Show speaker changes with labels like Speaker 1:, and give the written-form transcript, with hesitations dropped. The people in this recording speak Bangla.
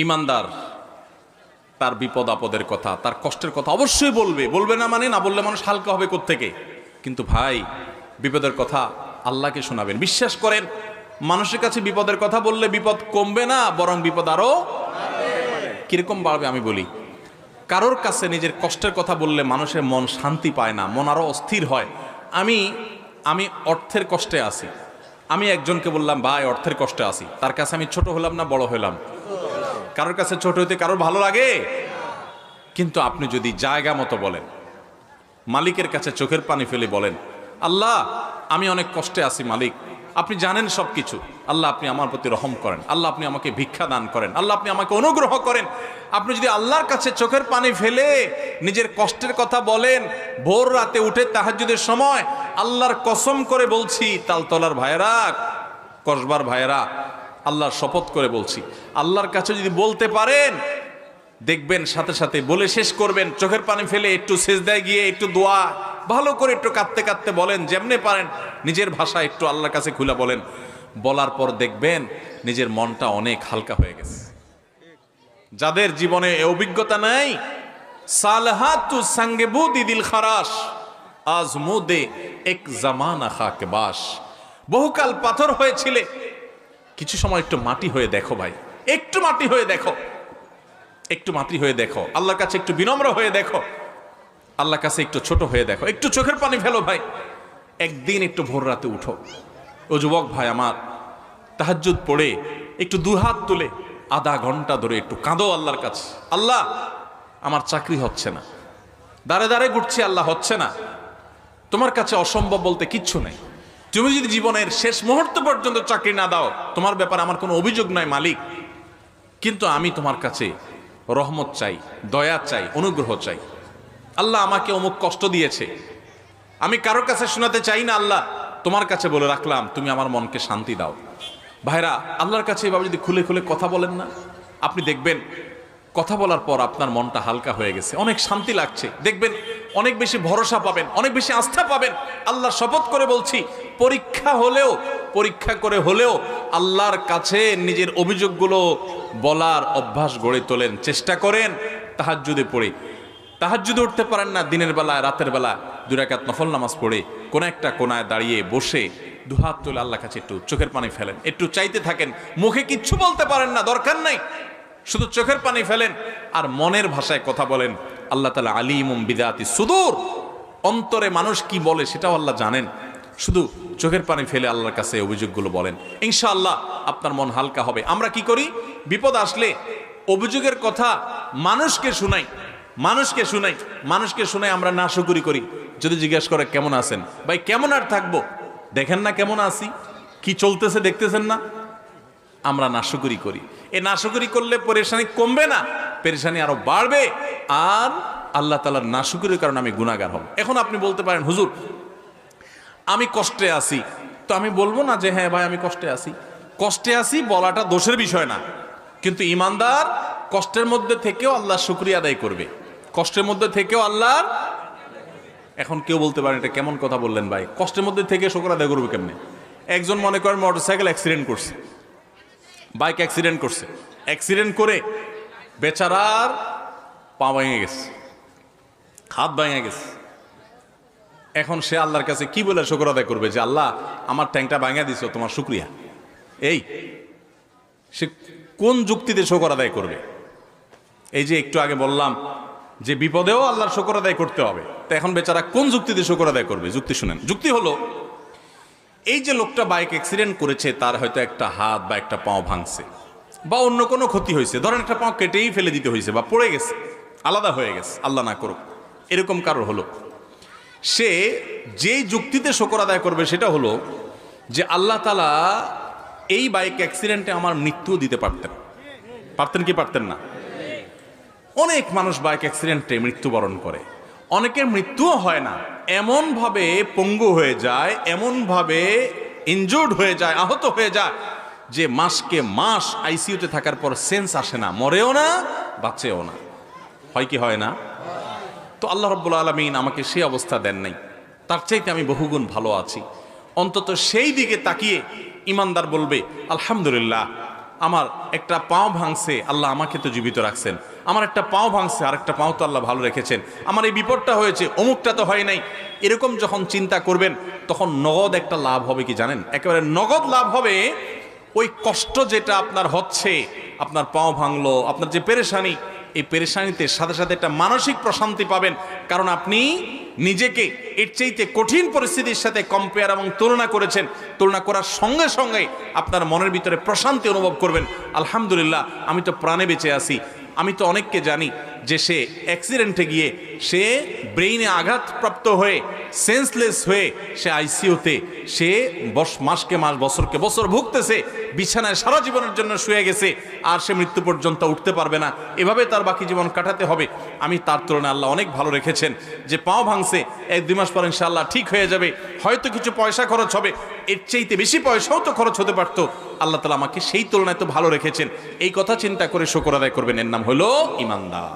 Speaker 1: ইমানদার তার বিপদ আপদের কথা, তার কষ্টের কথা অবশ্যই বলবে, বলবে না মানে না বললে মানুষ হালকা হবে কোত্থেকে। কিন্তু ভাই, বিপদের কথা আল্লাহকে শোনাবেন। বিশ্বাস করেন, মানুষের কাছে বিপদের কথা বললে বিপদ কমবে না, বরং বিপদ আরো কিরকম বাড়বে। আমি বলি, কারোর কাছে নিজের কষ্টের কথা বললে মানুষের মন শান্তি পায় না, মন আরো অস্থির হয়। আমি অর্থের কষ্টে আছি, আমি একজনকে বললাম ভাই অর্থের কষ্টে আছি, তার কাছে আমি ছোট হলাম না বড় হলাম? কারোর কাছে ছোট হইতে কারোর ভালো লাগে? কিন্তু আপনি যদি জায়গা মতো বলেন, মালিকের কাছে চোখের পানি ফেলে বলেন, আল্লাহ আমি অনেক কষ্টে আছি মালিক, আপনি জানেন সব কিছু, আল্লাহ আপনি আমার প্রতি রহম করেন, আল্লাহ আপনি আমাকে ভিক্ষা দান করেন, আল্লাহ আপনি আমাকে অনুগ্রহ করেন। আপনি যদি আল্লাহর কাছে চোখের পানি ফেলে নিজের কষ্টের কথা বলেন, ভোর রাতে উঠে তাহাজ্জুদের সময়, আল্লাহর কসম করে বলছি, তালতলার ভাইয়েরা, কসবার ভাইয়েরা, আল্লাহর শপথ করে বলছি, আল্লাহর কাছে যদি বলতে পারেন, দেখবেন সাথে সাথে বলে শেষ করবেন, চোখের পানি ফেলে একটু সেজদায় গিয়ে একটু দোয়া ভালো করে একটু কাঁদতে কাঁদতে বলেন, যেমনে পারেন নিজের ভাষা একটু আল্লাহর কাছে খুলে বলেন। বলার পর দেখবেন নিজের মনটা অনেক হালকা হয়ে গেছে। যাদের জীবনে এ অভিজ্ঞতা নাই, সালহাতু সঙ্গে বুদি দিল খারাস আজমুদে এক জামানা খাকে বাস। বহুকাল পাথর হয়েছিলে, কিছু সময় একটু মাটি হয়ে দেখো ভাই, একটু মাটি হয়ে দেখো, একটু মাটি হয়ে দেখো, আল্লাহর কাছে একটু বিনম্র হয়ে দেখো, আল্লাহর কাছে একটু ছোট হয়ে দেখো, একটু চোখের পানি ফেলো ভাই। একদিন একটু ভোর রাতে উঠো, ও যুবক ভাই আমার, তাহাজ্জুদ পড়ে একটু দুহাত তুলে আধা ঘন্টা ধরে একটু কাঁদো আল্লাহর কাছে। আল্লাহ আমার চাকরি হচ্ছে না, দাঁড়ে দাঁড়ে ঘুরছি, আল্লাহ হচ্ছে না, তোমার কাছে অসম্ভব বলতে কিচ্ছু নেই। তুমি যদি জীবনের শেষ মুহূর্ত পর্যন্ত চাকরি না দাও, তোমার ব্যাপারে আমার কোনো অভিযোগ নাই মালিক, কিন্তু আমি তোমার কাছে রহমত চাই, দয়া চাই, অনুগ্রহ চাই। আল্লাহ আমাকে অমুক কষ্ট দিয়েছে, আমি কারোর কাছে শোনাতে চাই না, আল্লাহ তোমার কাছে বলে রাখলাম, তুমি আমার মনকে শান্তি দাও। ভাইরা, আল্লাহর কাছে এভাবে যদি খুলে খুলে কথা বলেন না, আপনি দেখবেন কথা বলার পর আপনার মনটা হালকা হয়ে গেছে, অনেক শান্তি লাগছে, দেখবেন অনেক বেশি ভরসা পাবেন, অনেক বেশি আস্থা পাবেন। আল্লাহর শপথ করে বলছি, পরীক্ষা করে হলেও আল্লাহর কাছে নিজের অভিযোগগুলো বলার অভ্যাস গড়ে তোলেন, চেষ্টা করেন। তাহাজ্জুদে পড়ে, তাহাজ্জুদে উঠতে পারেন না, দিনের বেলায় রাতের বেলা 2 রাকাত নফল নামাজ পড়ে কোন একটা কোনায় দাঁড়িয়ে বসে দুহাত তুলে আল্লাহর কাছে একটু চোখের পানি ফেলেন, একটু চাইতে থাকেন। মুখে কিচ্ছু বলতে পারেন না, দরকার নাই, শুধু চোখের পানি ফেলেন আর মনের ভাষায় কথা বলেন। আল্লাহ তাআলা আলিমুম বিদাতি সুদূর, অন্তরে মানুষ কি বলে সেটাও আল্লাহ জানেন। শুধু চোখের পানি ফেলে আল্লাহর কাছে অভিযোগগুলো বলেন, ইনশাআল্লাহ আপনার মন হালকা হবে। আমরা কি করি, বিপদ আসলে অভিযোগের কথা মানুষকে শুনাই আমরা নাশুকরি করি। যদি জিজ্ঞেস করে কেমন আছেন, ভাই কেমন আর থাকবো, দেখেন না কেমন আছি, কি চলতেছে দেখতেছেন না, আমরা নাশুকরি করি। এই নাশুকরি করলে পরেশানি কমবে না, পরেশানি আরো বাড়বে, আর আল্লাহ তাআলার নাশুকরির কারণে আমি গুনাহগার হব। এখন আপনি বলতে পারেন, হুজুর আমি কষ্টে আছি, তো আমি বলবো না যে হ্যাঁ ভাই আমি কষ্টে আছি বলাটা দোষের বিষয় না, কিন্তু ইমানদার কষ্টের মধ্যে থেকেও আল্লাহর শুকরিয়া আদায় করবে, কষ্টের মধ্যে থেকেও আল্লাহর। এখন কেউ বলতে পারে এটা কেমন কথা বললেন ভাই, কষ্টের মধ্যে থেকে শুকর আদায় করবে কেমনে? একজন মনে করেন মোটরসাইকেল অ্যাক্সিডেন্ট করছে, বাইক অ্যাক্সিডেন্ট করে বেচারার পা ভেঙে গেছে, হাত ভেঙে গেছে। এখন সে আল্লাহর কাছে কি বলে শুকর আদায় করবে যে আল্লাহ আমার ট্যাংটা ভাঙা দিছো, তোমার শুকরিয়া। সে কোন যুক্তিতে শুকর আদায় করবে? এই যে একটু আগে বললাম যে বিপদেও আল্লাহর শুকর আদায় করতে হবে, তো এখন বেচারা কোন যুক্তিতে শুকর আদায় করবে? যুক্তি শুনেন। যুক্তি হলো, এই যে লোকটা বাইক অ্যাক্সিডেন্ট করেছে, তার হয়তো একটা হাত বা একটা পাও ভাঙছে বা অন্য কোনো ক্ষতি হয়েছে, ধরেন একটা পাও কেটেই ফেলে দিতে হয়েছে বা পড়ে গেছে, আলাদা হয়ে গেছে, আল্লাহ না করুক, এরকম কারো হলো। সে যেই যুক্তিতে শুকর আদায় করবে সেটা হলো যে আল্লাহ তাআলা এই বাইক অ্যাক্সিডেন্টে আমার মৃত্যু দিতে পারতেন কি পারতেন না? অনেক মানুষ বাইক অ্যাক্সিডেন্টে মৃত্যুবরণ করে, অনেকের মৃত্যুও হয় না, এমনভাবে পঙ্গু হয়ে যায়, এমনভাবে ইনজুর্ড হয়ে যায়, আহত হয়ে যায় যে মাসকে মাস আইসিইউতে থাকার পর সেন্স আসে না, মরেও না বাঁচেও না। হয় কি হয় না? তো আল্লাহ রাব্বুল আলামিন আমাকে সেই অবস্থা দেন নাই, তার চাইতে আমি বহুগুণ ভালো আছি। অন্তত সেই দিকে তাকিয়ে ইমানদার বলবে আলহামদুলিল্লাহ, আমার একটা পাও ভাঙছে, আল্লাহ আমাকে তো জীবিত রাখছেন, আমার একটা পাও ভাঙছে, আর একটা পাও তো আল্লাহ ভালো রেখেছেন, আমার এই বিপদটা হয়েছে, অমুকটা তো হয় নাই, এরকম যখন চিন্তা করবেন তখন নগদ একটা লাভ হবে কি জানেন? একেবারে নগদ লাভ হবে। ওই কষ্ট যেটা আপনার হচ্ছে, আপনার পাও ভাঙলো, আপনার যে পেরেশানি, এই পেরেশানিতে সাথে সাথে একটা মানসিক প্রশান্তি পাবেন, কারণ আপনি নিজেকে এর চাইতে কঠিন পরিস্থিতির সাথে কম্পেয়ার এবং তুলনা করেছেন। তুলনা করার সঙ্গে সঙ্গে আপনার মনের ভিতরে প্রশান্তি অনুভব করবেন, আলহামদুলিল্লাহ আমি তো প্রাণে বেঁচে আছি। আমি তো অনেককে জানি যে সে অ্যাক্সিডেন্টে গিয়ে সে ব্রেইনে আঘাতপ্রাপ্ত হয়ে সেন্সলেস হয়ে সে আইসিইউতে সে মাসকে মাস বছরকে বছর ভুগতেছে, বিছানায় সারা জীবনের জন্য শুয়ে গেছে, আর সে মৃত্যু পর্যন্ত উঠতে পারবে না, এভাবে তার বাকি জীবন কাটাতে হবে। আমি তার তুলনায় আল্লাহ অনেক ভালো রেখেছেন, যে পাও ভাঙছে 1-2 মাস পর ইনশাআল্লাহ ঠিক হয়ে যাবে, হয়তো কিছু পয়সা খরচ হবে, এর চাইতে বেশি পয়সাও তো খরচ হতে পারতো, আল্লাহ তাআলা আমাকে সেই তুলনায় তো ভালো রেখেছেন। এই কথা চিন্তা করে শুকর আদায় করবেন, এর নাম হলো ঈমানদার।